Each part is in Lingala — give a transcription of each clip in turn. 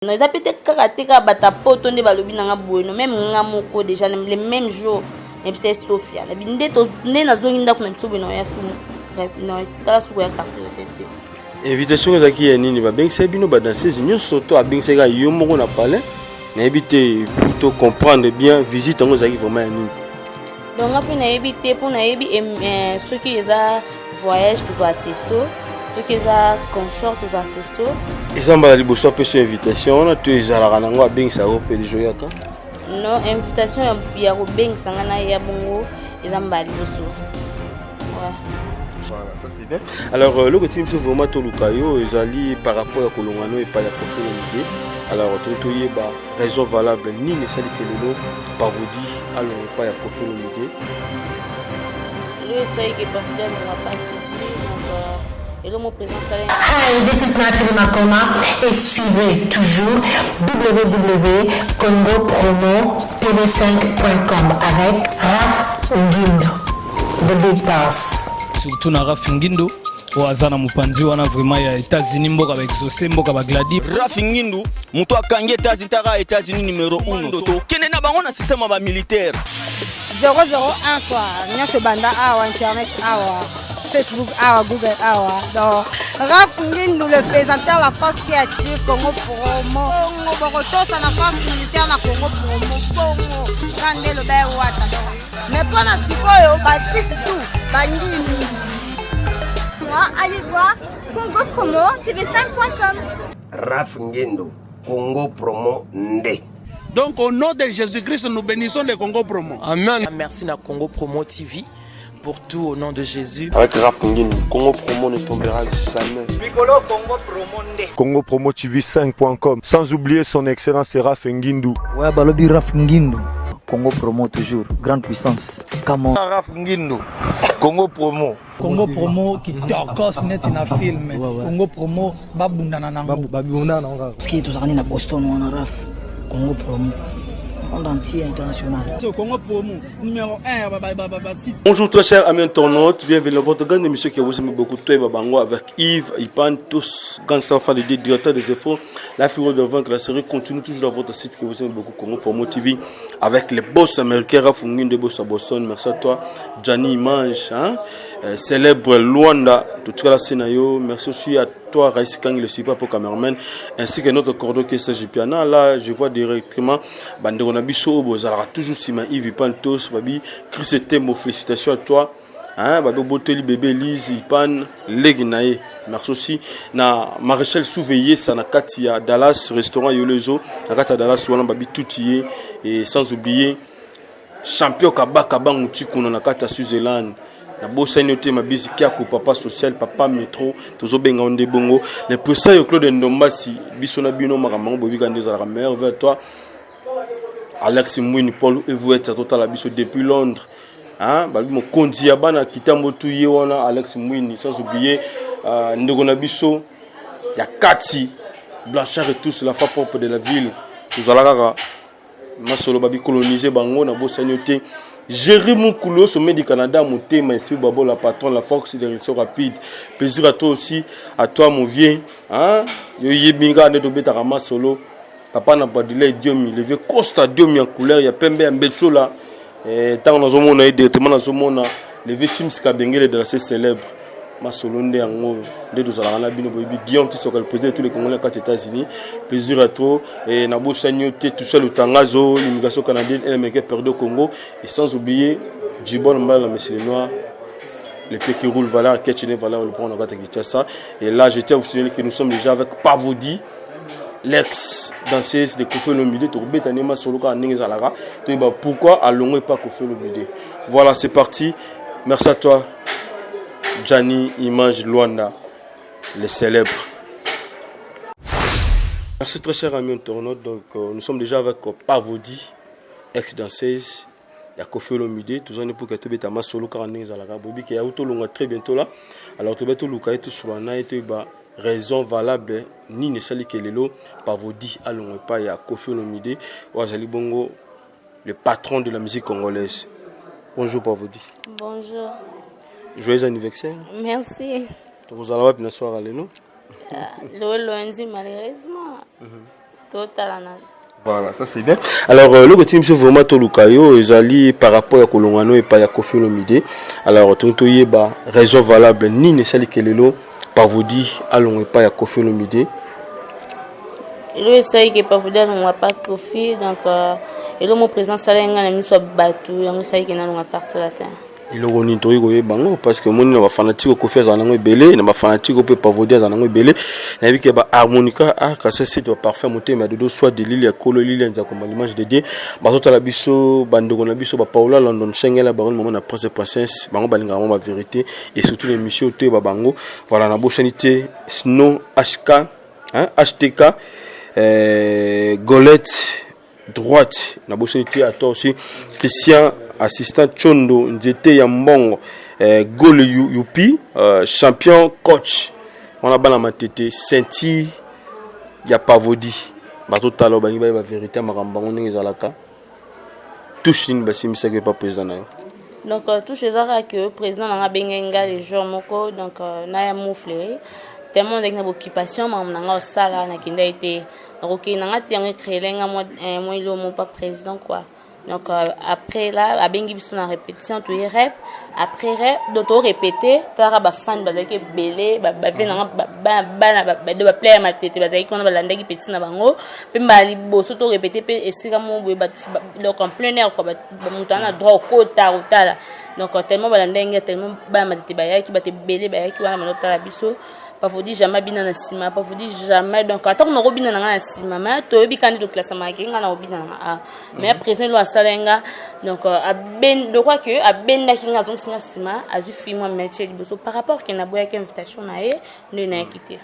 Non, ils appellent karatéka batapoto ne balobi nanga bueno même nga moko déjà le même jour et c'est Sophia na binde to ne na zonginda kuna biso bino ya sumu non tikala suko ya quartier tete invitation ezaki ya nini ba bengisa bino ba danseuse nyonso to abengisa ga yo moko na palais na ebité plutôt comprendre bien visite ngo ezaki vraiment ya nini donc après na ebité pour na ebi ceux qui eza voyage to va testo ceux qui eza confort to va testo ezamba liboso pe sur invitation na to ezalaka nango abengisa o pe joyaka non invitation ya ko bengisa ngana ya bongo ezamba liboso ouais. Voilà, ça c'est bien. Alors, le team c'est vraiment tout le caillou, ils allaient par rapport à Colomano et pas la profondité. Alors, tout y est raison valable, ni ne sait que le par vous dire, alors pas la profondité. Le c'est que pas bien on va pas et le mot présent ça. Hi, this is Nathalie Makoma et suivez toujours www.congopromotv5.com avec Raf Nguindo, The Big Boss. Surtout na Raf Nguindo oazana mupanzi wana vraiment ya États-Unis mboka ba exaucer mboka ba gladi Raf Nguindo muto akangi États-Unis numéro 1 to kene na bango na système ba militaire 001 quoi nyonso banda awa internet awa Facebook awa Google awa donc Raf Nguindo le présentateur la force créative Congo Promo Borotosa na force militaire na Congo Promo Congo Rande le bae wata mais pas na sikoyo batisi tout bangini. Allez voir Congo Promo TV5.com. Raf Nguindo, Congo Promo Ndé. Donc au nom de Jésus-Christ, nous bénissons le Congo Promo. Amen. Merci à Congo Promo TV pour tout au nom de Jésus. Avec Raf Nguindo, Congo Promo ne tombera jamais. Piccolo Congo Promo Ndé. Congo Promo TV5.com. Sans oublier son excellence Raf Nguindo. Ouais, balobi Raf Nguindo. Congo Promo toujours, grande puissance. Comment Raf Nguindo, Congo Promo. Congo Promo qui t'orcos net na film. Congo Promo babundana nango. babundana nango. Ski to zakani na Boston wana Raf. Congo Promo. Monde entier international. Congo Promo numéro 1 Bonjour très chers amis internautes, bienvenue dans votre grande émission qui vous aime beaucoup toi Babango avec Yves, Ipan, tous grands enfants de directeur des efforts. La figure de vaincre la série continue toujours dans votre site qui vous aime beaucoup Congo Promo TV avec les boss américains Raf Nguindo de boss à Boston. Merci à toi Gianni Image, hein? Célèbre Luanda, tout cas la scénario. Merci aussi à toi Raïs Kang le super pour cameraman ainsi que notre cordeau qui est Serge Piana. Là je vois directement Bandero Nabiso Bozala toujours Sima Yves Pantos Babi Chris Tembo, félicitations à toi hein Babi Boteli bébé Lise Ipan Legnae. Merci aussi na Maréchal Souveillé ça na Katia Dallas restaurant Yolezo na Katia Dallas wana Babi Toutié et sans oublier champion Kabaka Banguti kuna na Katia Switzerland. Na bossa noté ma bisi kiako papa social papa métro tozo benga onde bongo le président Claude Ndombasi biso na bino makambo bobi kande za la mère vers toi Alex Mwini Paul Evouet total biso depuis Londres hein babi mo kondi ya bana kitambo tuye wana Alex Mwini sans oublier ndeko na biso ya Kati Blanchard et tous la foi propre de la ville nous allons masolo babi coloniser bango na bossa noté Jérémy Koulo, sommet du Canada, mon thème, esprit Babo, la patronne, la force des réactions rapides. Plaisir à toi aussi, à toi mon vieux. Hein? Yo yebinga ne tobe tarama solo. Papa n'a pas de lait, Diomi. Le vieux Costa Diomi en couleur, il y a Pembe en Betcho là. Et tant dans un monde, directement dans un monde, le vieux Tim Skabengele de la célèbre. Ma solo ndé en de tous à la bino bobi Guillaume Tissot le président de tous les Congolais aux États-Unis. Plaisir à toi et Nabo Sagnoté tout seul au Tangazo, l'immigration canadienne et l'Américain perdu au Congo et sans oublier Djibon Mbala Monsieur le Noir. Le pays qui roule valeur Ketchene valeur le prend en ça et là j'étais à vous signaler que nous sommes déjà avec Pavodi l'ex danseuse de Kofi Olomide to betanema solo ka ninga zalara to ba pourquoi allons et pas Kofi Olomide. Voilà, c'est parti. Merci à toi. Gianni Image Luanda, les célèbres. Merci très cher ami internaute. Donc nous sommes déjà avec Pavodi, ex-danseuse, il y a Kofi Olomide, tout ça pour que tu aies solo carnet à la Gabobi qui a auto longue très bientôt là. Alors tu vas tout le cas et tout sur la night raison valable ni ne sali que les lots Pavodi allons pas il y a Kofi Olomide Wazali Bongo, le patron de la musique congolaise. Bonjour Pavodi. Bonjour. Joyeux anniversaire. Merci. Vous allez bien soir à nous. Le lundi malheureusement. Total. Voilà, ça c'est bien. Alors, le côté monsieur vraiment Tolukayo, ils allaient par rapport à Kolongano et pas à Kofi Olomide. Alors, Tontoye, raison valable, ni ne sali kelelo, par vous dire, allons et pas à Kofi Olomide. Il essaye que par vous dire, on va pas Kofi, donc, et le mot président Salenga, n'a mis soit battu, on essaye qu'il n'a pas carte sur la terre. Il a renis bango parce que mon n'a fanatique au Kofi Azanango belé, n'a pas fanatique au peu par vous dire Azanango belé. N'a vu que harmonica a cassé c'est parfait monter mais de dos soit de l'île à Kolo l'île à comme l'image de Dieu. Bazota la biso bandogo na biso ba Paula London Schengen la baron moment na presse princesse bango balinga ma vérité et surtout les missions te bango voilà na bochanité Snow HK hein HTK Golette droite na bochanité à toi aussi Christian assistant Chondo Ndjete Yambongo Gole Youpi champion coach on a bana matete senti ya pavodi bato talo bangi ba vérité makambango ndenge zalaka touche ni basimisa que pas président donc touche ezaka que président na bengenga les jours moko donc na ya mouflé tellement de occupation mam na sala na kinda été OK na ngati ya créelenga moi ilo mon pas président quoi. Donc après là, à bengi biso na répétition to rep après rep d'auto répéter tara ba fan bazaki belé ba vena ba de ba player matete bazaki kona ba landaki petit na bango pe mbali boso to répéter pe esika mo ba donc en plein air quoi ba mutana droit kota otala donc tellement ba landenge tellement ba matete ba yaki ba te belé ba yaki wana manota la biso pas vous dire jamais bien na sima pas vous dire jamais donc attends on robina na sima mais to bi candidat de classe marqué ngana robina na mais président lo salenga donc a ben de quoi que a ben na kinga donc sina sima a vu film métier liboso par rapport que na boya que invitation na e ne na quitté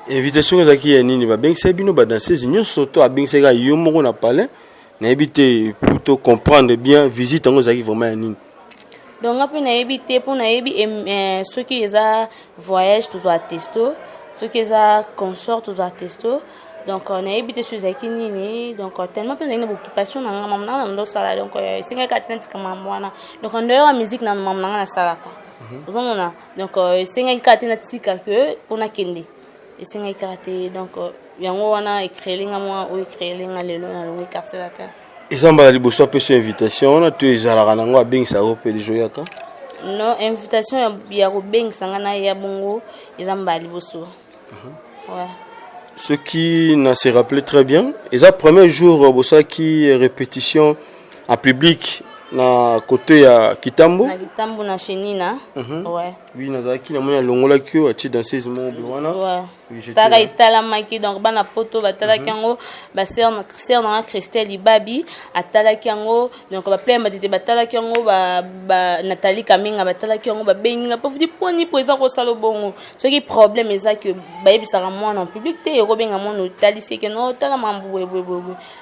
invitation zaki ya nini ba ben c'est bino ba danser union surtout a ben c'est ga yo moko na palais na éviter plutôt comprendre bien visite ngo zaki vraiment ya nini. Donc après na éviter pour na ceux qui les voyage tous à testo ceux qui les consort tous à testo donc on a évité sur zaki nini donc tellement plein de occupation na mamna na ndo sala donc singa katina tikama mwana donc on dehors musique na mamna na salaka vraiment donc singa katina tika que pour na kende et singa karaté donc yango wana écrélinga moi ou écrélinga lelo na le quartier la terre. Ezamba liboso pe sur invitation na tu ezalaka nango abengisa ko pe joyaka. Non invitation ya ko bengisa ngana ya bongo ezamba liboso. Ouais. Ce qui n'a se rappelé très bien, eza premier jour bossa qui répétition en public na côté ya Kitambo. Na Kitambo na Chenina. Ouais. Oui nazaki na mona longola kyo ati danseuse mo bwana. Ouais. Tara itala maki donc bana poto batala kango ba sœur na Christelle Ibabi atala kango donc ba plein matete batala kango ba Nathalie Kaminga batala kango ba benga pas vous poni président ko salo bongo ce qui problème est que ba yebisa moi en public te ko benga mon tali c'est que non tala mambu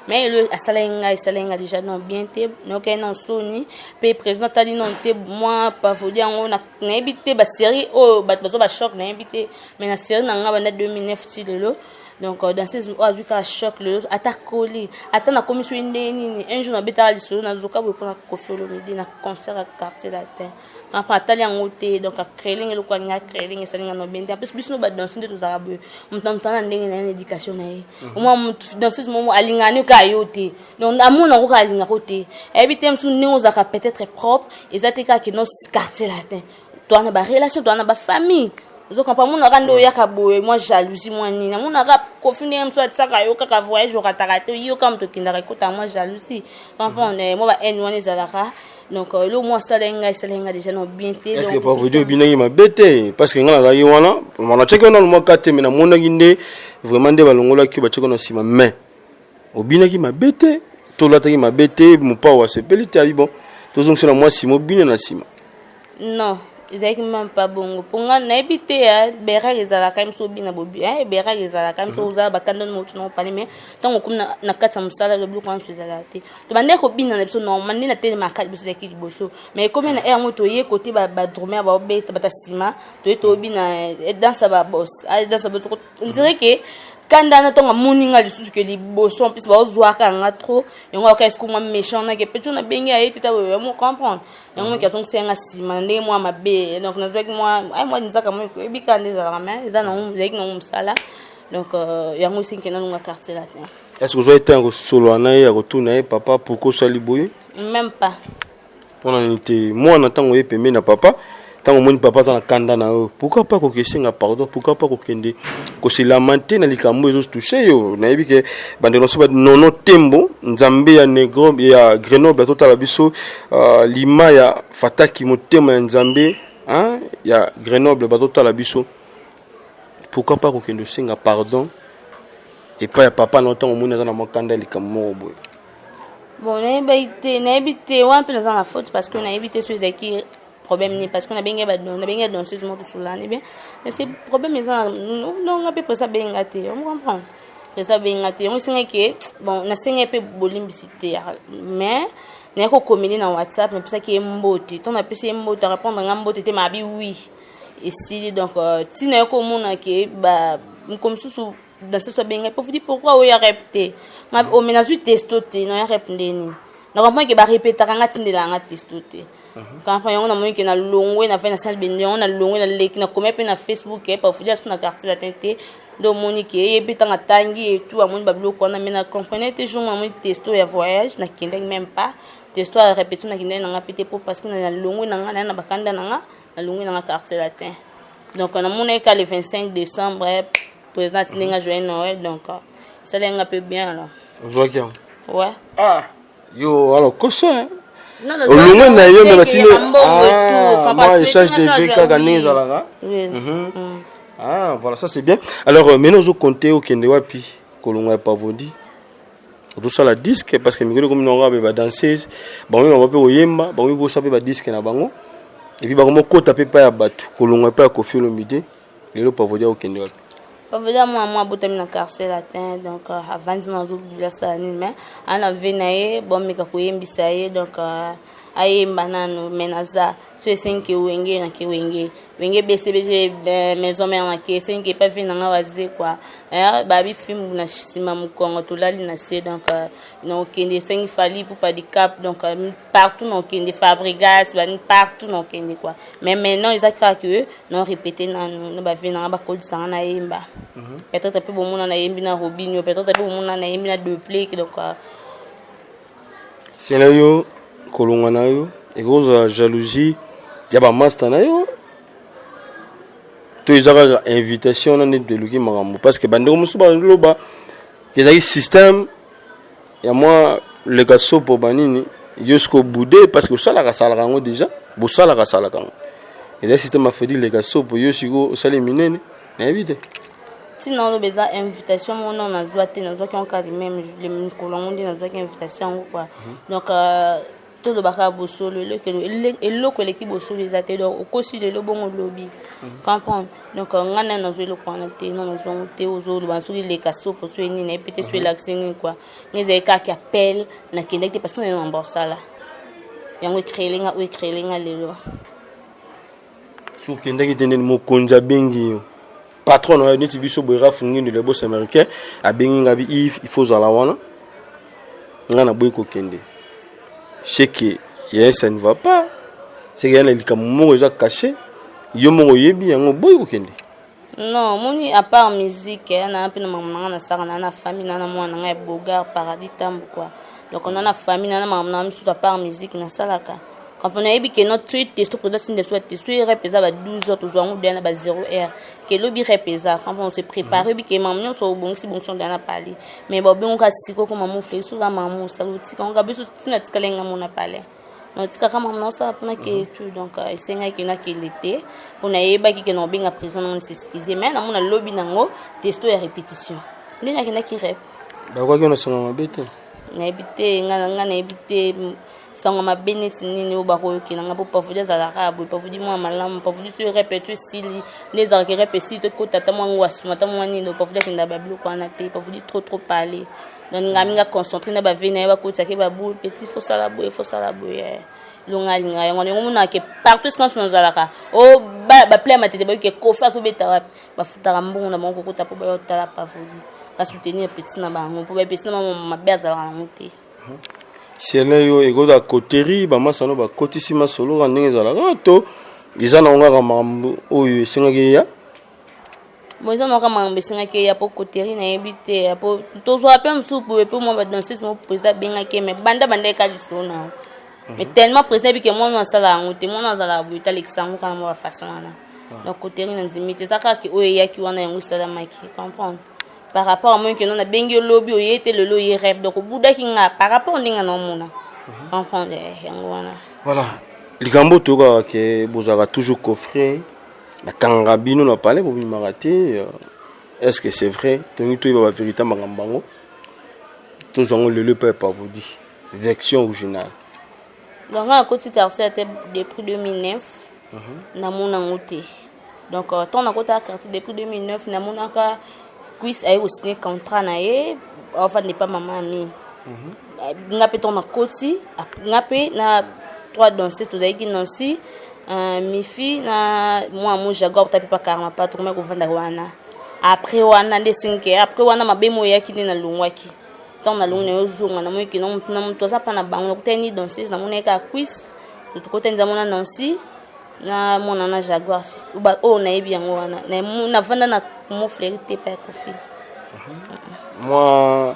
mais le asalenga déjà non bien te donc non soni pe président tali non te moi pas vous dire on na éviter ba série oh ba choc na invité mais na série na nga 2009 lelo donc dans ces vu ka choc le atakoli ata na commission ndeni un jour na betala lisolo na zoka pour na Kofi Olomide na concert à quartier la terre enfin atali ngote donc a créeling le kwa nga créeling salinga no bende parce biso ba danser tous arabes mtantana ndenge na éducation na ye au moins dans ce moment alingani ka yote donc amona ko ka linga kote ebitem su ndenge ozaka peut-être propre ezateka ki no quartier la terre toi na ba relation toi na ba famille zo quand pas mon rando yaka boye moi jalousie moi nini mon rap confiner même soit saka yo kaka voyage yo katarato yo comme to kindara kota moi jalousie enfin moi ba en wana zalaka donc le moi salenga déjà non bien té est-ce que pas vous dire binangi ma bête parce que ngala yi wana on a checké dans le mois 4 mais na mona ginde vraiment de balongola ki ba checké na sima mais obinaki ma bête to lataki ma bête mon pa wa se pelita bon to zonk sur moi simo bina na sima non exactement pas bon pour nga na habité ya bera ezala quand même so bina bobi bera ezala quand même so za bakanda no tuno parler mais tant ko na kata musala le bloc quand ezala te to bande ko bina na biso non mandi na tele makali biso yaki liboso mais comme na air moto ye côté ba dormir ba obeta batasima to bina dans sa ba boss dans sa on dirait que quand on a moninga lisusu que liboso en plus ba ozwa ka nga trop yango ka est-ce que moi méchant na que peut-on a bengi a été ta mo comprendre yango ki atonga senga sima ndenge moi mabe donc nazwa ki moi moi nzaka moi ko ebika ndeza la main eza na zaki na musala donc yango sinke na nga quartier là Est-ce que vous avez été en solo à retourner papa pourquoi ça liboye? Même pas. Pour n'était moi en tant que pemé na papa, tant que mon papa dans la kanda na eux. Pourquoi pas qu'on question pardon? Pourquoi pas qu'on kende? Qu'on se lamenté na likambo ils ont touché yo. Na yebi que bande no so nono tembo nzambe ya negro ya Grenoble total biso lima ya fataki motema ya nzambe hein ya Grenoble total biso. Pourquoi pas qu'on kende singa pardon? Et pas ya papa non tant au monde na makanda likambo boy. Bon, on a évité, on a peu dans la faute parce qu'on a évité ceux qui problème ni parce qu'on a bien danseuse mot sur l'année bien. Mais c'est problème ils ont non on peut pas ça bien gâté, on comprend. C'est ça bien gâté. On sait que bon, on a signé peu bolimbicité mais n'a ko communiquer dans WhatsApp mais ça qui est mbote. Ton a pu mbote répondre en mbote te ma bi oui. Ici donc si n'a ko mon que bah comme sous dans ce soit bien pour vous dire pourquoi on a répété. Ma au ménage testoté non répondre ni na comprend que ba répéter nga tindela nga testoté quand on a moyen que na longwe na fait na salle bende on a longwe na leki na comme pe na Facebook et parfois sur na carte la tête do monique et puis tanga tangi et tout à mon bablo qu'on a mena comprenez toujours moi testo ya voyage na kinde même pas testo à répéter na kinde na pété pour parce que na longwe na bakanda na longwe na carte la tête donc on a mon école le 25 décembre président tinga joyeux Noël donc ça l'est un peu bien là. Joaquin. Ouais. Ah. Yo, alors quoi ça? Non, au loin na yo mais batine. Ah, moi échange de vie ka gagner ça là. Oui. Ah, voilà, ça c'est bien. Alors maintenant nous compter au kende wapi kolonga pa vodi. Tout ça la disque parce que migolo comme non ba danseuse, bon on va pe oyemba, bon bo sape ba disque na bango. Et puis ba comme ko taper pas ya batu, kolonga pa ko filo midi. Lelo pa vodi au kende wapi. Évidemment, moi, je suis carcé latin, donc avant de nous oublier ça, mais on a véné, bon, mais quand on a donc aïe, banane, menaza, c'est 5 wenge, na ki wenge, wenge BCBG, maison mère na ki, 5 pas vu na wazi quoi, babi film na sima mukongo, tout là, na c'est donc non kende 5 fali pour pas de cap, donc partout non kende fabrigas, partout non kende quoi, mais maintenant ils ont que non répéter na no ba vu na ba code ça na yemba, peut-être peu bon monde na yembi na robinho, peut-être peu bon monde na yembi na deux play donc c'est là yo kolonga na yo et cause jalousie ya ba master na yo to izaka invitation na net de luki makambo parce que bande musu ba loba kezaki système ya moi le gaso pour banini jusqu'au boudé parce que ça la sala kango déjà bo sala ka sala kango et le système a fait dire le gaso pour yo siko sala minene na éviter sinon le besoin invitation mon on a zoité na zoaki on cadre même les kolongo ndi na zoaki invitation quoi donc tout le baka bosso le que l'équipe bosso les athées donc au cosi de le bon lobby comprendre donc on a dans le coin té non on té aux autres ban sur les cassos pour sur ni peut-être sur l'accès quoi les éca qui appelle na connecter parce qu'on est en boursa là yango créer les lois sur kenda qui tende mo konza bengi patron on dit biso boira fungi de le boss américain a bengi ngabi il faut za la wana ngana boy ko kende c'est que ça ne va pas c'est que les camours ils ont caché yo mo yebi yango boy ko kende non moni à part musique na un peu maman na sara na famille na mwana ngai bogar paradis tambo quoi donc on a la famille na maman na tout à part musique na salaka quand on a yebi que notre tweet testo production de soit testo repesa ba 12 autres zo ngou na ba 0r que lobi repesa quand on se prépare bi que maman so bon si bon son na parler mais bon on ka siko comme maman fait sous la maman saluti quand on ga biso na tikalenga mon na parler non tika kama maman ça pour que tout donc isenga ki na ki l'été on a yeba ki que non binga prison on s'excuser mais na mon lobby nango testo ya répétition lui na ki rep ba kwa kino songa mabete na ebité nga na ebité sango mabeneti nini o bakoyoki nanga po pavudia za arabe pavudi moi malamu pavudi se répéter si les arcs répéter to tata moi ngwasu mata moi nini pavudia kinda bablo kwa na te pavudi trop parler donc ngaminga concentrer na ba vena ba ko tsake ba boule petit faut ça la boye longa linga yango ngo na ke partout quand on zalaka o ba play matete ba ke ko fa so beta ba futara mbongo na mongo ko tapo ba yo tala pavudi ba soutenir petit na ba mo po ba petit na ma beza la monter c'est là yo ego da coterie ba masano ba kotisima solo ndenge zala to izana onga mambo oyo singaki ya Moi ça n'a pas m'embêter que y a pas côté rien éviter pour tous après me soupe pour moi danser mon président bien que mais banda ka lisona mais tellement président que moi non sala ngote moi non sala buita l'examen quand moi façon là donc côté rien limite ça que oya qui wana yango sala maki comprendre par rapport à moi que non na bengi lobby oyete le loyer rêve donc buda kinga par rapport ndinga non mona comprendre yango wana voilà likambo toka que bozaka toujours coffret la kangabino n'a parlé pour maraté est-ce que c'est vrai tenu tout va vérité magambango tous on le peut pas vous dire version originale donc à côté quartier était depuis 2009 na mona ngote donc ton à côté quartier depuis 2009 na mona ka quiz ay aussi contrat na ye enfin n'est pas maman ami ngape ton na côté ngape na 3 danseuses tous ay qui Nancy Mifi na moi jaguar tapi pa karma pa to me ko vanda wana après wana de 5 après wana mabemo yaki na lungwaki tant na lungu ne ozunga na moiki no to za pa na bango ko teni danseuse na moneka quiz to ko tenza mona Nancy na mona na jaguar ba o na yebi yango wana na vanda na mo flerité pa ko fi moi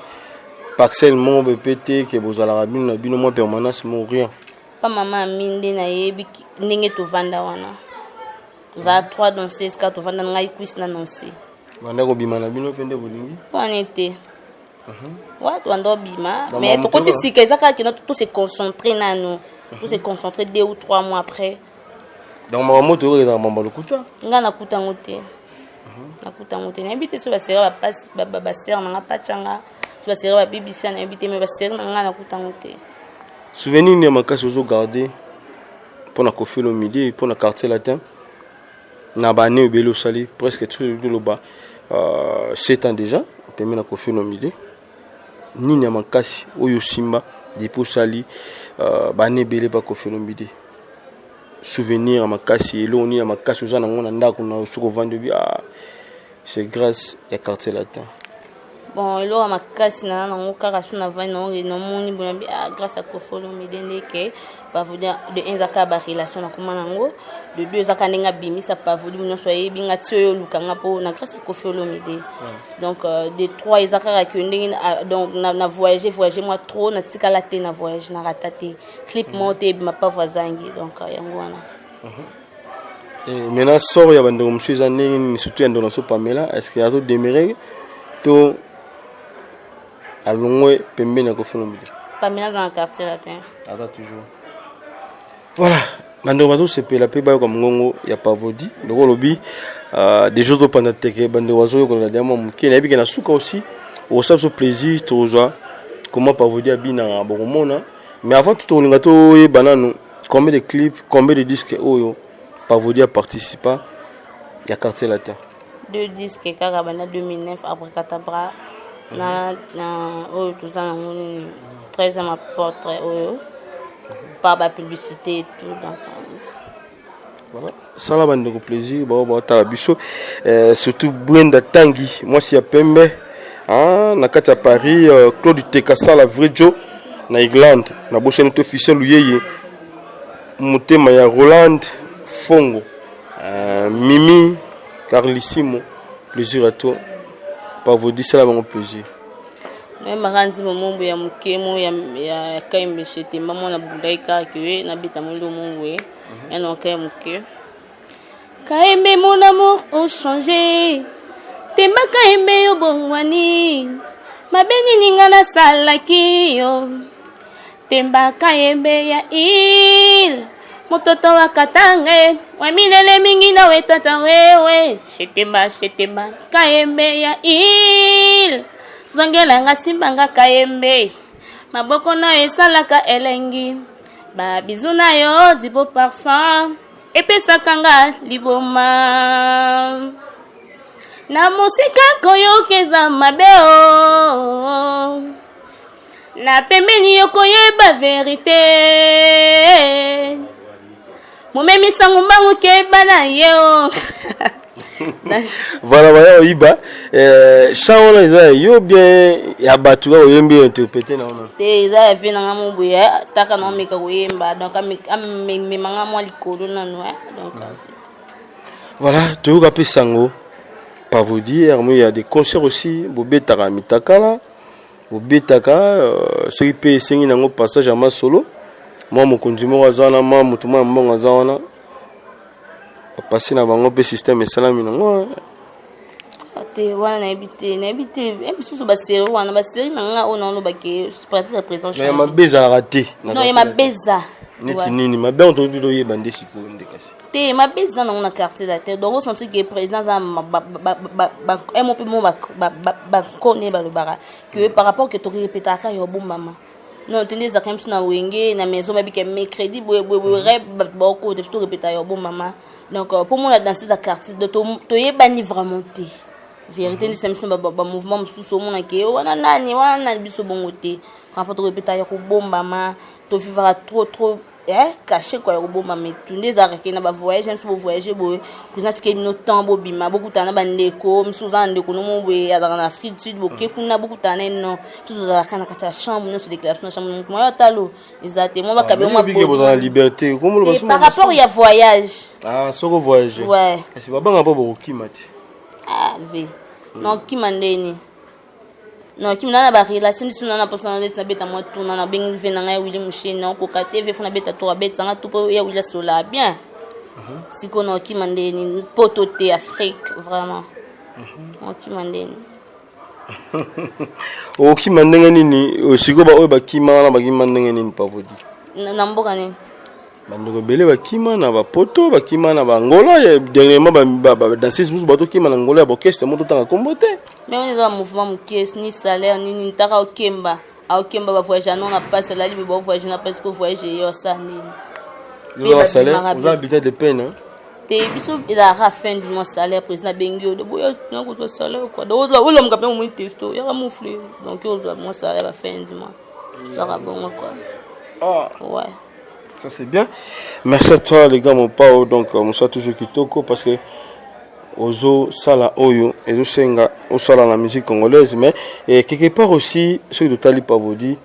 parcelle mon BPT que vous allez rabine na bino moi permanence mourir pas maman minde na yebi ndenge to vanda wana za 3 danseuses ka to vanda ngai quiz na Nancy banda ko bima na bino pende bolingi wanete watu ando bima mais to koti sika ezaka ki notre tout se concentrer na nous tout se concentrer 2 ou 3 mois après donc ma moto ko na mamba lokuta nga nakuta ngote nakuta ngote na habite so ba sera ba passe ba sera na pachanga so ba sera ba BBC na habite me ba sera na nga nakuta ngote souvenir ne makasi ozo garder pour na Koffi Olomide pour na quartier latin na bané belo sali presque tout le bas 7 ans déjà permis na Koffi Olomide ni ne makasi oyo simba depuis sali bané belé pa Koffi Olomide souvenir makasi elo ni makasi oza na ngona ndako na soko vendre bi c'est grâce à quartier latin. Bon, il a ma casse na kaka suna va no moni bona bi grâce à Koffi Olomide ndeke pas vous dire de un zaka ba relation na kuma nango de deux zaka ndenga bimi ça pas voulu no soye binga tsoyo lukanga po na grâce à Koffi Olomide donc des 3 zaka ka ndenge donc na voyager moi trop na tikala te na voyage na ratate clip monté ma pas voisingi donc yango wana et maintenant sort ya bando monsieur zanene surtout ndo na so Pamela est-ce qu'il y a d'autres demeurés to allongé pembeni na Koffi Olomide Pamela dans le quartier latin attends toujours voilà bando bazo sepela pe ba comme ngongo ya pavodi ndoko lobi des choses pendant teke bando bazo ko la diamant muke na bika na suka aussi au sabso plaisir toza comment pavodi abina bokomona mais avant tout on ngato e banano combien de clips combien de disques oyo pavodi a participé ya quartier latin 2 disques Karabana 2009 après Katabra na oyo tout ça na 13e portrait oyo par la publicité et tout donc voilà ça là bande plaisir ba ta biso surtout Brenda Tangi moi si ya pembe na kati ya Paris Claude Tekasa la vrai Joe na England na bosene to officiel yeye mutema ya Roland Fongo Mimi Carlissimo plaisir à toi pas vous dire ça mon plaisir même maranzi mombo ya mukemo ya kaimbe chete maman na budaika que na bita mondo mongwe et non kaimke kaimbe mon amour au changer temba kaimbe yo bongwani mabeni ninga na salaki yo temba kaimbe ya il mototo wa katange wa milele mingi na wetata wewe shetemba kaembe ya il zangela nga simbanga kaembe maboko na esalaka elengi ba bizuna yo dibo parfum epesaka nga liboma na musika koyokeza mabeo na pembeni yokoyeba verite Mumemi sangumangu ke bana yeo. Voilà voilà iba chant là yo bien ya batu ba oyembe interpréter na ona. Te za fi na ngamu buya taka na meka koyemba donc me manga mo likolo na no donc voilà tu ka pe sango Pavodi, il y a des concerts aussi, Bobetaka Mitakala, Bobetaka, ce qui peut essayer dans passage à ma solo. Moi, mon conducteur Azana, moi, mon touma, mon Azana, passer dans un système et salam. Te wana habité même sous ba série wana ba série nanga ono ba ke pratique président mais ma beza raté non il ma beza neti nini ma be on to do ye bande sipo ndekasi te ma beza na quartier la terre donc on sent que président za ba MOP mo ba connaît ba le bara que par rapport que to répéter ka yo bon maman non tenez ça comme na wenge na maison ba bi ke mercredi bo rêve ba ko de tout répéter yo bon maman donc pour moi la danser à quartier de to ye bani vraiment te vérité ni semble ba mouvement sous mon ke wana nani biso bongote quand faut répéter ya ko bomba ma to vivra trop caché quoi ko bomba mais tout des arrêter na ba voyage même pour voyager bo kuna tike no temps bo bima beaucoup tana ba ndeko msuza ndeko no mo we ya dans Afrique du Sud bo ke kuna beaucoup tana non tout za kana kata chambre no se déclaration chambre moi talo exactement ba kabe mo ba liberté comme le par rapport il y a voyage soko voyage ouais c'est pas bon pas beaucoup kimati ve non kimandeni non kimana ba relation ni suna na personnalité na beta moi tourna na bengi ve na Willy Mouché na ko ka TV fona beta to beta nga tout ya Willy Sola bien si kono kimandeni pototé Afrique vraiment kimandeni kimandeni nini siko ba ba kimana ba kimandeni nini Pavodi na mboka nini bandeko bele bakima na bapoto bakima na bangola dernièrement ba danser musu bato kima na ngola ya orchestre moto tanga kombote mais on est dans mouvement mukes ni salaire ni taka okemba ba voyage non na passe la libre ba voyage na parce que voyage yo ça ni le salaire vous habitez de peine te biso ila ra fin du mois salaire président bengio de boya na ko salaire quoi donc là on m'a mon testo ya mouflé donc on doit mon salaire à fin du mois ça va bon quoi ouais. Ça c'est bien. Merci à toi les gars mon pao donc on soit toujours kitoko parce que ozo sala oyo ezo senga o sala la musique congolaise mais quelque part aussi ceux de Tali Pavodi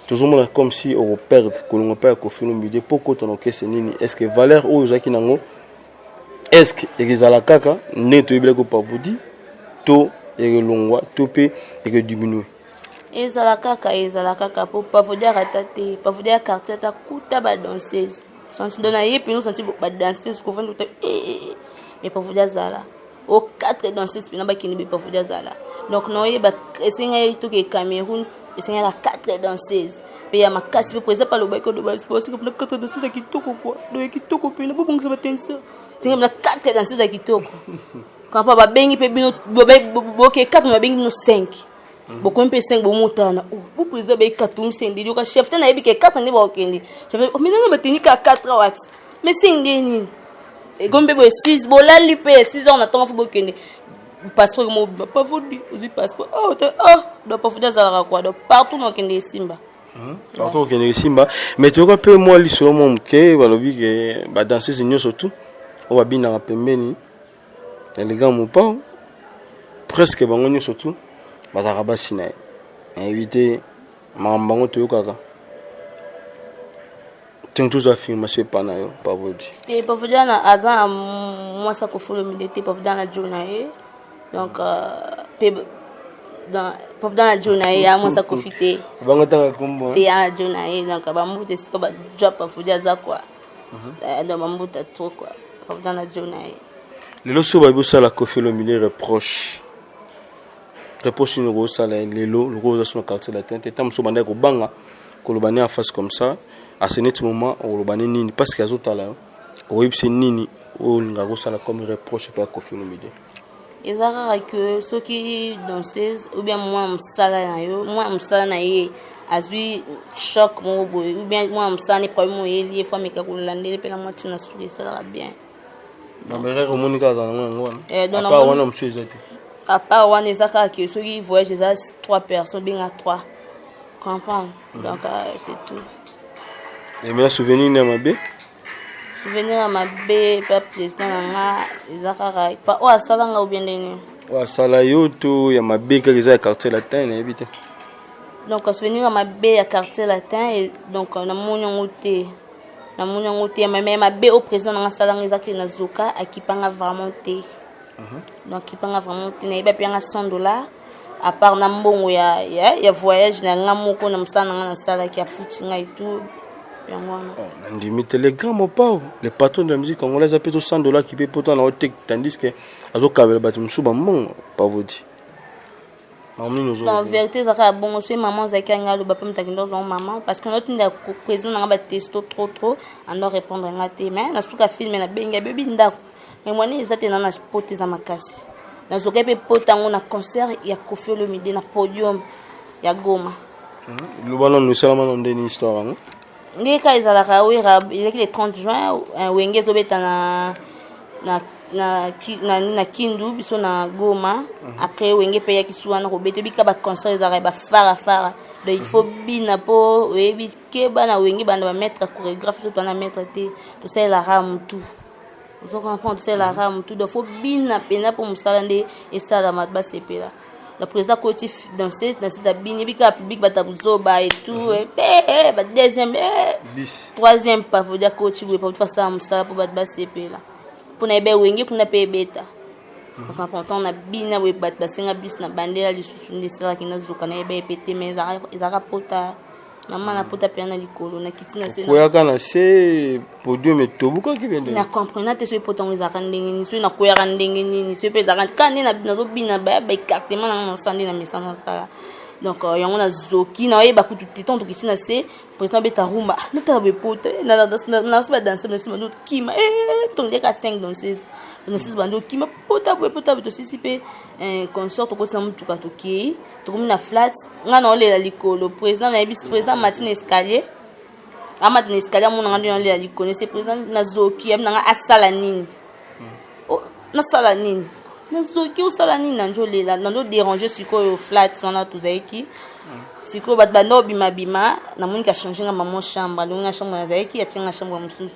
toujours monde comme si on perd que l'on perd ko fino midi pourquoi ton orchestre nini est-ce que valeur oyo zaki nango est-ce que ezala kaka neto ibele ko Pavodi to elongwa to pe et diminuer ezala kaka pour Pavodi ratate Pavodi ya quartier ta kuta ba danseuse senti dona yepi nous senti ba danseuse ko vendre mais Pavodi zala au 4 danseuses pina ba kini be Pavodi zala donc no ye ba esenga to ke Cameroun esenga la 4 danseuses pe ya makasi pe président pa lo ba ko do ba sport que 4 danseuses kitoko quoi do kitoko pina bo bongisa ba tensa tinga na 4 danseuses kitoko quand pa ba bengi pe bino bo ke 4 ba bengi no 5 beaucoup un peu 5 bon montana ou président be 4 msendi yo ka chef tena yebi ke 4 ndi ba okendi chef mais non ba teni ka 4 watts mais c'est ndeni et gombe bo 6 bola lipe 6 on attend faut bokende passeport mo Pavodi ozi passeport do Pavodi za quoi do partout no kende simba partout kende simba mais tu ko pe moi li sur mon ke balobi ke ba danser zinyo surtout on va bina na pembeni les gars mon pas presque bango surtout bazaraba sinaye invité mambango toyokaka tant tous affirmation panayo Pavodi te Pavodi na aza moi ça ko follow milité Pavodi na journée donc dans Pavodi na journée ya moi ça ko fité bango tanga kombo te ya journée donc ba mbute siko ba drop Pavodi za quoi donc ba mbuta trop quoi Pavodi na journée le loso ba bossa la Koffi Olomide reproche reproche une grosse salle les lots le gros sur le quartier latin et tam so banda ko banga ko lo bani en face comme ça à ce net moment on lo bani nini parce que azota là o yipse nini o nga go sala comme reproche pas Koffi Olomide ezara que ceux qui dansent ou bien moi msala na ye azui choc mon boy ou bien moi msala ni problème ye lié fois mais ka ko landele pe la moitié na souris ça va bien non mais rek monika za ngwana donc pas wana monsieur ezati à part one ezaka que ceux qui voyagent déjà 3 personnes bien à 3 comprendre donc c'est tout et mes souvenirs na mabe souvenir à mabe pas président nga ezaka pas o asalanga ou bien deni wa sala yoto ya mabe ka za quartier latin na ebite donc souvenir à mabe ya quartier latin et donc na monyo ngote mais mabe au président nga salanga ezaki na zoka akipanga vraiment te donc ipanga vraiment te na pianga $100 à part na mbongo ya voyage na nga moko na msana nga na sala ki afuti nga et tout Nandimi Telegram au pauvre. Le patron de la musique congolaise a payé $100 qui paye pourtant la haute tandis que Azo Kabel Batum Souba mon pas vous dire. En vérité, ça bon, c'est maman Zakanga le bapem takindo maman parce que notre président n'a pas testé trop on doit répondre à tes mains na suka film na benga baby ndako. Mais moi ni ezate na pote za makasi. Na zoka pe potango na concert ya Koffi Olomide na podium ya Goma. Le ballon nous seulement dans une histoire hein. Ndeka ezalaka wera il est le 30 juin wenge zobeta na Kindu biso na Goma après wenge pe ya kisuana ko bete bika ba concert ezara ba fara donc il faut bina po webi ke bana wenge bana ba mettre chorégraphe tout na mettre te to c'est la ram tout vous comprenez c'est la ram tout donc faut bina pena pour musala nde esala matba sepela le président Koti danser ta bini bika public batabuzoba et tout ba deuxième troisième pas faut dire Koti pour faire ça musala pour batba sepela pour na be wenge kuna pe beta enfin pourtant na bina we bat basenga bis na bandela lisusu ndesala kina zuka na be pété mais ezaka pota maman na pota pe na likolo na kitina se koyaka na se podium etobuka ki bende na comprendre te so poton ezaka ndenge ni so na koyaka ndenge ni so pe ezaka kandi na bina ba écartement na sandi na misana sala donc yango na zoki na yeba kutu titon to kitina se président beta rumba na tabe pota na se ba danser na se mano kima ton deka 5 danses na se bando kima pota to sisi pe consort ko tsamu tuka to ki to komina flat nga na ole la likolo président na bis président Martin Escalier amati na escalier mon ngandi na le likolo c'est président na zoki am na asala nini na sala nini na zoki usala nini na njolela na ndo déranger sikoyo flat wana tuzaiki sikoyo bat bando bima na moni ka changer nga maman chambre longa chambre na zaiki atinga chambre mususu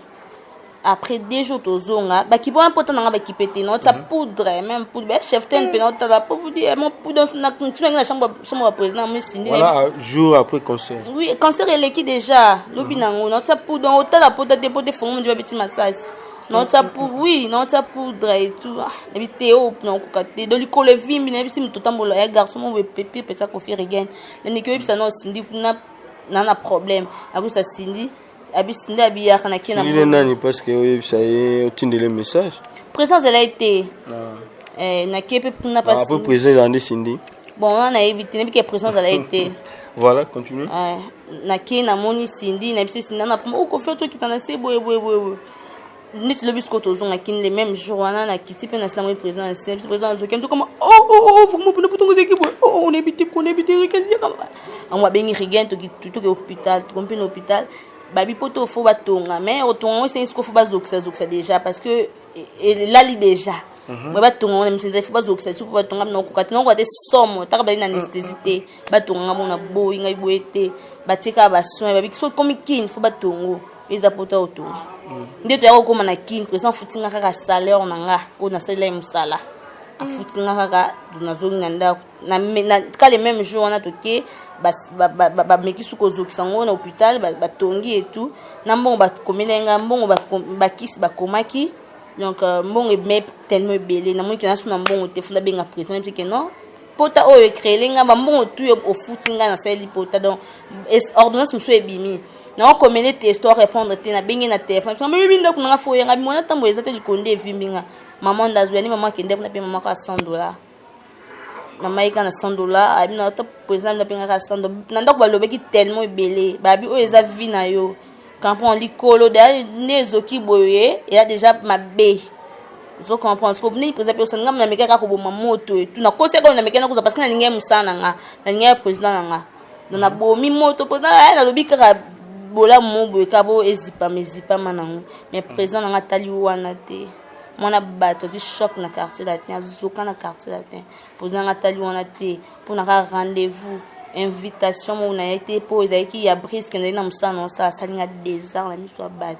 après 2 jours tozonga ba ki bon important nga ba ki pété non ça poudre même poudre chef ten pe non la pour vous dire mon poudre na continue na chambre président mais sindi voilà jour après concert oui concert il est qui déjà lobi nango non ça poudre autant la poudre dépoter fond mon petit massage non ça poudre oui non ça poudre et tout et puis Théo non kokate donc il colle vimbi na bisi mutotambola ya garçon mon pépé peut ça Koffi regain ne que ça non sindi na problème après ça sindi abisinde abiya kana kina il est nani parce que ça y est le message présence elle a été na kepe na pas après présence en Sindi bon on a évité que présence elle a été voilà continue na kina moni Sindi na bisi Sindi na ko faire tout qui t'a laissé boy ni le bisco tozonga kin les mêmes jours wana na kiti pe na samu président zoken comme vraiment pour nous équipe on évite requel on va bien rien tout que hôpital tout compris hôpital babi poto fo batonga mais otonga c'est ce qu'il faut bazoksa déjà parce que là li déjà moi batonga on aime c'est faut bazoksa tout batonga na kokati na ko te somme ta ba ina anesthésie batonga mona boy ngai boete batika ba soin babi so comme kin faut batongo eza poto otonga ndeto ya ko na kin président futinga kaka salaire nanga o na salaire musala afutinga kaka dunazonga nda na kale même jour on a toqué ba meki suko zokisango na hôpital ba tongi et tout na mbongo ba komelenga mbongo ba kisi ba komaki donc mbongo me tellement belé na mwiki na suna mbongo te funda benga président parce que non pota o ekrelenga ba mbongo tu au futinga na sali pota donc ordonnance muso ebimi na ko mener testo répondre te na bengi na téléphone parce que me binda kuna fo yanga mona tambo ezate likonde vimbinga maman ndazweni maman kende na pe maman ka $100 na maika na $100 abi na ta président na pinga ka $100 na ndako balobeki tellement belé babi o eza vie na yo quand on likolo da nezoki boye il a déjà ma bé zo comprendre parce que ni président personne ngam na meka ka ko boma moto et tout na ko se ko na meka na ko parce que na linga musana nga na linga président nga na bomi moto président na lobika ka bola mo boye ka bo ezipa manango mais président nga tali wana te mona bato du choc na quartier latin zoka na quartier latin président nga tali wana te pour na rendez-vous invitation mon a été posé qui ya brisque na musana ça salinga des ans la miso bato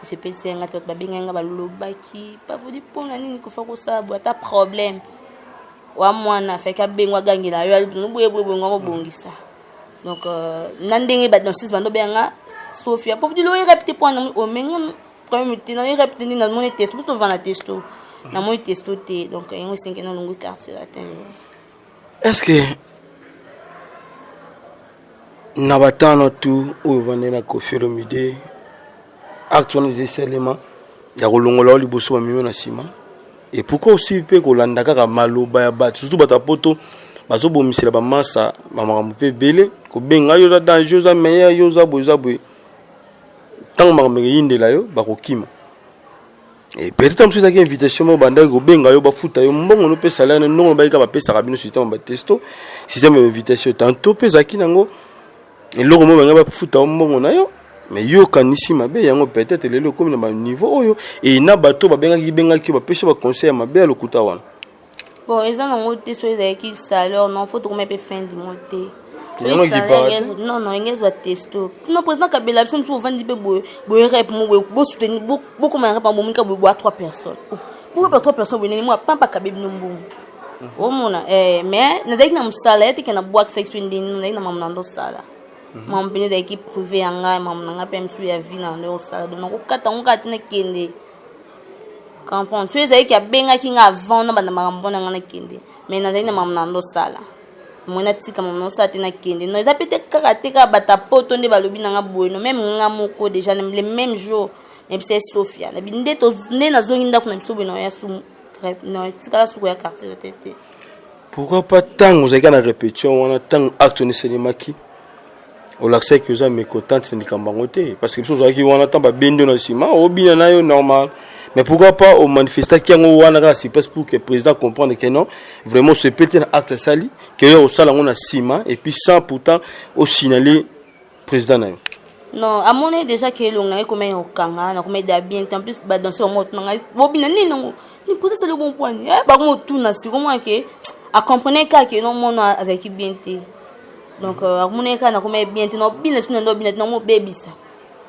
je pense nga tot babenga ba lobaki pas vous dire pour nani ko fa ko sa boita problème wa mwana fait ka bengwa gangila yo no boye ngo bongisa donc nandenge ba dans 6 bando benga Sofia pour dire le répéter point au menga premier temps il répéter na mon test tout devant la testo na moi testo te donc yango 5 na longo quartier latin. Est-ce que na batano tu oyo vande na Koffi Olomide acte wana eza esalema ya kolongola o liboso bamimi na nsima et pourquoi aussi mpe kolanda kaka maloba ya bato surtout bato ya poto bazobomisela bamasa bamakambo mpe ebele kobenga yo oza danger oza meilleur yo oza boye oza boye ntango makambo eyindela yo bakokima et peut-être mosusu ezaki invitation moko bandaki kobenga yo bafuta yo mbongo no mpe salaire ndongo bayika bapesaka bino système ya batesto système ya invitation tantôt mpe ezalaki nango eloko mo banga bafuta yo mbongo na yo mais yo kanisi mabe yango peut-être lelo comme na niveau oyo et na bato bengaki bapesa ba conseil ya mabe ya lokuta wana. Bon eza nango te so ezalaki salaire non faut trouver pe fin du mois te. Non, il y a des testo. Non, président Kabila, nous sommes souvent dit que vous rep, vous soutenez beaucoup de rep, vous boire 3 personnes. Vous boire 3 personnes, vous n'avez pas Kabila non bon. Oh mon, mais nous avons un salaire, qui est un bois sexuel, nous avons un mandant salaire. Mon père d'équipe privée en gars, mon n'a pas mis à vie dans le salaire. Donc on quatre ne kende. Comprends? Tu sais qu'il y a bien qui n'a avant, on a pas de na kende. Mais nous avons un mandant salaire. Mona tika mama osate na kende no eza peut-être karateka bata poto nde balobi nanga boyeno même nga moko déjà le même jour et c'est Sophia na binde to ne na zongi ndako na biso boyeno ya sum no tika la suko ya quartier tete. Pourquoi pas tant vous avez na répétition on a tant acte ne selimaki au l'accès que vous avez mécontente c'est nikambango te parce que biso zaki wana tant ba bendo na sima obina na yo normal. Mais pourquoi pas au manifestant qui a un si passe pour que le président comprenne que non, vraiment c'est peut-être un acte sali, que au salon on a ciment et puis sans pourtant au signaler le président. Non, à mon avis déjà que l'on a comme un kanga, on a comme des bien, en plus bah dans ce moment on a bobina non, ni pour ça c'est le bon point. Bah on tourne sur comment que à comprendre que non mon a avec bien té. Donc à mon avis on a comme bien té non bien non mon baby ça.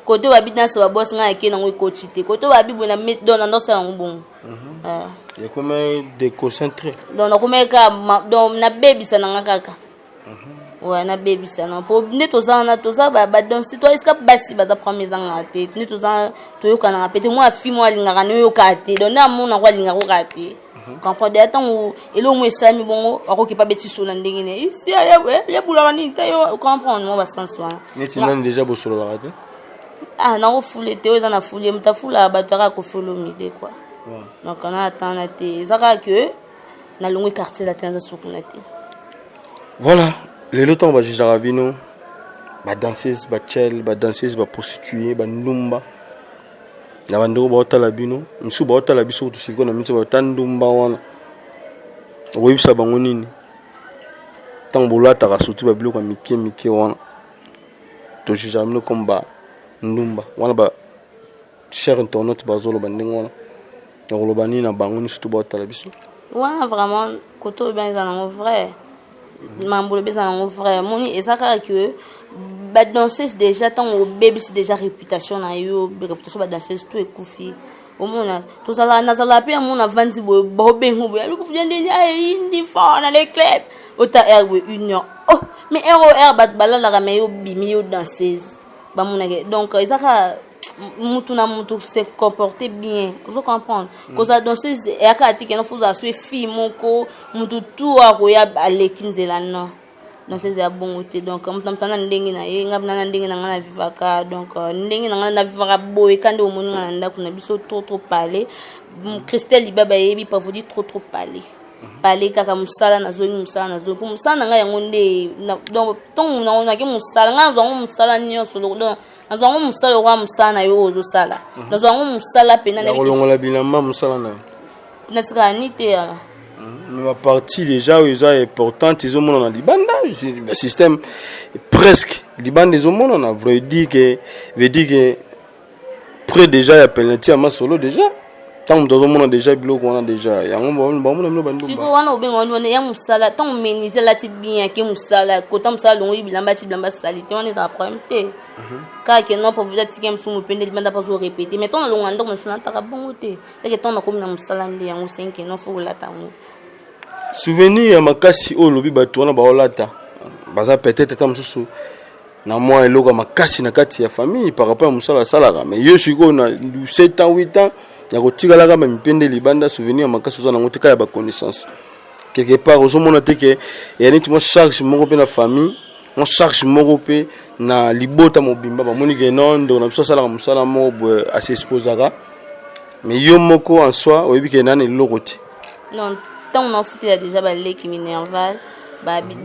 Côté wa bidna se wa boss nga eke na ngwe coachité côté wa bibo na met don na ça bon il y a comme déconcentré donc na comme ka donc na baby ça na kaka ouais na baby ça non pour ne to za ba donc si toi escape basi ba da premier zanga te ne to za to yo kana pété moi fi moi linga kana yo kate donc na mon na kwa linga ko kate comprendre de temps où elo mo sami bon akoki pa beti so na ndenge ne ici ya bula ni ta yo comprendre moi ba sens wana netina déjà bo solo ba kate. Ah, non, foulé, tu es dans la foulée, mais tu as foulé à battre Koffi Olomide, quoi. Donc, on a attendu, ça que na longue quartier la tenza soukunati. Voilà, les temps ba Jarabino, ba danseuse, ba chel, ba danseuse, ba prostituée, ba ndumba. Na bandoro ba otala bino, msu ba otala biso to siko na mitso ba tandumba wana. Oyibisa bango nini? Tambola ta rasuti ba biloko mike wana. To Jarabino komba ndumba wana ba cher internet bazolo bandingo wana na kolobani na bango ni surtout ba otala biso wana vraiment koto ben za na vrai mambo be za na vrai moni ezaka que ba danseuse déjà tant au bébé c'est déjà réputation na yo réputation ba danseuse tout ekufi au mona to sala na sala pe mona vandi bo bengo bo lo kufia ndeni ay indi fa na les clubs ota rw union oh mais ROR bat balala ka meyo bimi yo danseuse. Donc, ils ont se comporter bien. Vous comprenez? Quand ça danse, et à côté, il faut assurer fille, mon co, mon tout à à l'équinze non. Donc c'est bon côté. Donc, comme tant n'endengue na ye, n'endengue na vivaka. Donc, n'endengue na vivaka boy quand au monde n'anda qu'on a biso trop parler. Christelle Libaba yebi pas vous dire trop parler. Parler kaka musala na zoni pour musala nga yango nde donc ton na ke musala nga zo musala nyonso donc na zo musala wa musala na yo zo sala na zo musala pena na kolongola bilamba musala na sika ni te ala ma partie déjà ils sont importantes ils ont mon na libanda le système presque libanda ils ont mon na veut dire que près déjà ya penalty à ma solo déjà. Tant que nous avons déjà biloko on a déjà yango bandumba siko wana obenga wana ya musala tant meniser la ti bien ke musala kota musala longo bilamba ti bilamba salite on est en problème te ka ke non pour vous dire que msumu pende libanda pas zo répéter mais tant na longo ndako musala ta bon te et que tant na komi na musala ndi yango 5 non faut la tango souvenir ya makasi o lobi bato wana ba olata baza peut-être tam susu na moi eloko makasi na kati ya famille par rapport à musala salaka mais yo siko na 7 ans 8 ans ya kotikala kama mipende libanda souvenir makasi oza nango te kaka ya baconnaissance quelque part ozomona te ke ya neti mwa charge moko mpe na famille mwa charge moko mpe na libota mobimba bamoni ke non ndeko na biso asalaka mosala moko boye asiexposaka mais yo moko en soi oyebi ke nani eloko te non ntango naofutela déjà baleki minerval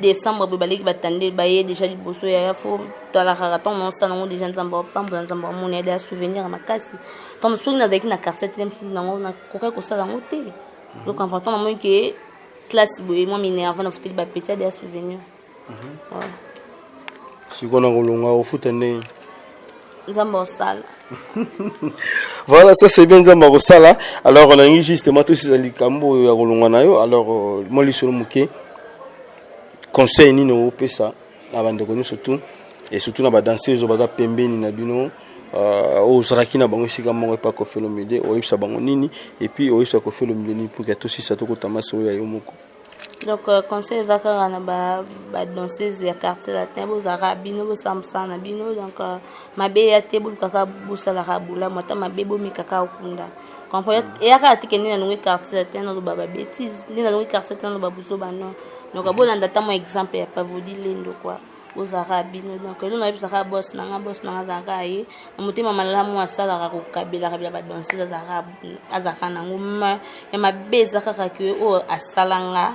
décembre boye baleki batande baye déjà liboso yaya fo talakaka ntango naosala yango déjà nzambe apambola nzambe amona yade ya souvenir ya makasi ntango soki nazalaki na quartier te mosusu nango nakokaki kosala yango te donc important namoni ke classe boye mwa minerval nafuteli bapeti yade ya souvenir sikoyo na kolonga ofuta ndenge nzambe osala. Voilà, ça c'est bien nzambe osala. Alors on a eu justement tout ces likambo ya kolonga na yo. Alors moi li solo muke conseil ni no pesa na bande ko surtout et surtout na ba danseuse ba pembeni na bino o zraki na bango sika moko pa ko felo mide o yipsa bango nini et puis o yipsa ko felo mide ni pour que tout si ça to ko tamasa ya yo moko. Donc conseil zakara na ba danseuse ya quartier latin bo zara bino bo samsa na bino donc mabe ya table kaka busala kabula mata mabe bo mikaka okunda comprendre et aka tikeni na nwe quartier latin no ba bêtise ni na nwe quartier latin no ba buso bano donc bo na ndata mo exemple ya pavodi lendo quoi bo zara bino donc nous na bisa boss na zaka ye mutima malala mo asala ka kokabela ka ba danseuse zara azaka na nguma ya mabe zakaka ke o asalanga.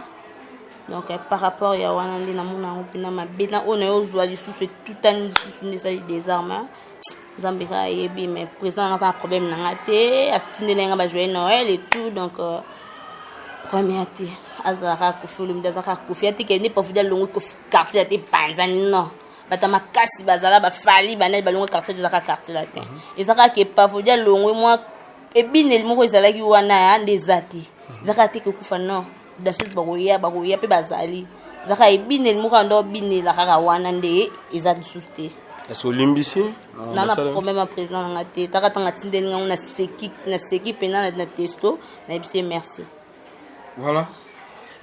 Donc par rapport à wana ndi na mona opina mabena on a ozwa lisusu tout an lisusu ndesa des armes zambika yebi mais président a un problème na ngate astindele nga ba joyeux Noël et tout donc premier ati azara ko fulum d'azara ko fiati ke ni pas fidèle longo ko quartier te panza non bata makasi bazala ba fali banel balongo quartier d'azara quartier latin ezaka ke pas fidèle longo moi et binel moko ezalaki wana des ati zaka te ko kufa non dasis bagoya pe bazali zaka ebine muka ndo bine la kaka wana nde eza disuté est-ce limbisi nana problème président na te takatanga tindeni nga na seki pena na testo na bise merci voilà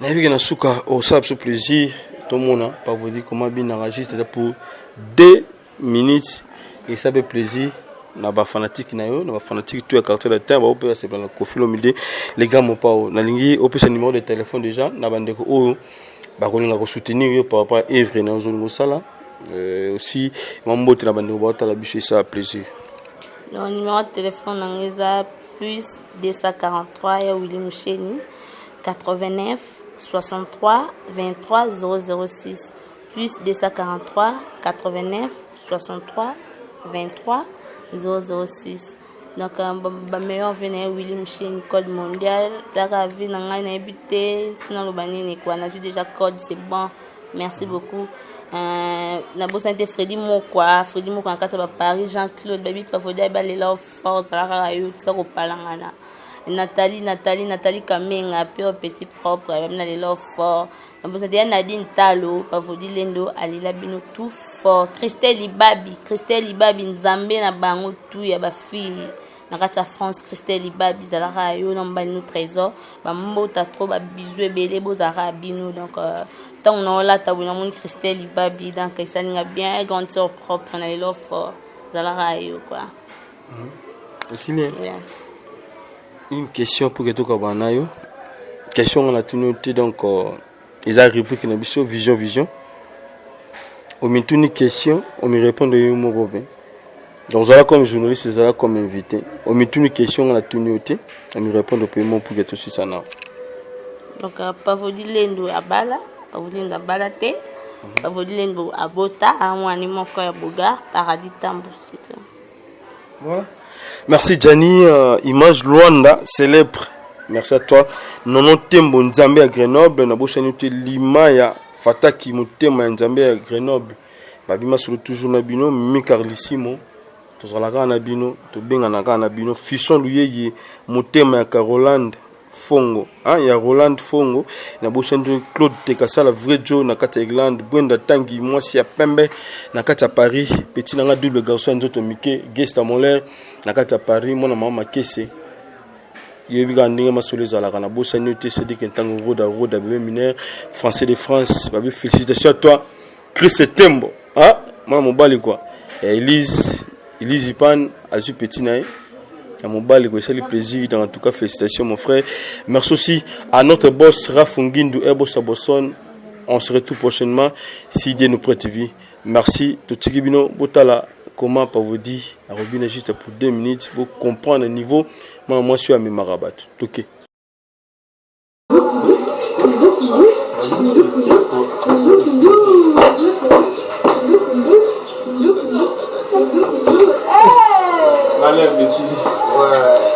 na biga na suka au sab ce plaisir tout le monde pas vous dire comment bien enregistré pour 2 minutes et ça fait plaisir na ba fanatique na yo na ba fanatique tout ya quartier latin ba opé c'est dans Kofilo Mide les gars mon pas na lingi opé ce numéro de téléphone déjà na bande ko o ba ko na ko soutenir yo par rapport à Evre na zone sala aussi mambo te na bande ko ba ta la biche ça plaisir le numéro de téléphone ngeza plus 243 ya Willy Moucheni 89 63 23 006 plus 243 89 63 23 006 donc ba meilleur venu Willy Moucheni code mondial la vie na ngai na habité sinon le banini quoi na déjà code c'est bon merci beaucoup na bosante Freddy Mokwa en kata ba Paris Jean-Claude baby pavodia ba lela force la yo tsako palangana Nathalie Kamenga peu petit propre même na lela fort na bosante Nadine Talo pavodi lendo alila bino tout fort Christelle Libabi Nzambe na bango tout ya ba fille na kata France Christelle Libabi zalaka yo na mbali no trésor ba mbota trop ba bisou ebele bo zara bino donc tant on la tabu na mon Christelle Libabi donc ça n'a bien grande sœur propre na lela fort zalaka yo quoi c'est bien. Une question pour que tu aies question on a tenu donc ils ont répliqué na biso vision on me tourne une question on me répond de mon robin donc ça comme journaliste ça comme invité on me tourne une question on a tenu on me répond de paiement pour que tu sois ça donc pavodi lendo abala pavodi lendo abala te pavodi lendo abota amwani moko ya bogar paradis tambo c'est voilà. Merci Gianni, image Luanda, célèbre. Merci à toi. Nono Tembo Nzambe à Grenoble, na bosa nute Limaya Fataki Mutema Nzambe à Grenoble. Babima sur toujours na bino, mi Carlissimo. Tozalaka na bino, to benga na bino, Fisson Luyeye Mutema à Caroland Fongo. Hein, il y a Roland Fongo, na bosa nute Claude Tekasala vrai Joe na kata England, Brenda Tangi moi si à Pembe na kata Paris, petit nanga double garçon nzoto Mike, Guest à Moller. Na kata Paris mona mama kese yebiga ndinga masole zalaka na bosa nyote c'est que ntango roda bébé mineur français de France babi félicitations à toi Chris Tembo ah moi mobali quoi Elise Ipan azu petit nae à mon bal, c'est le plaisir. En tout cas, félicitations, mon frère. Merci aussi à notre boss Raph Ngindu Ebo Sabosson. On se retrouve prochainement si Dieu nous prête vie. Merci. Tout ce qui Botala, comment pas vous dire, à Robin juste pour 2 minutes pour comprendre le niveau. Moi, je suis à mes marabats. Ok. Allez, monsieur.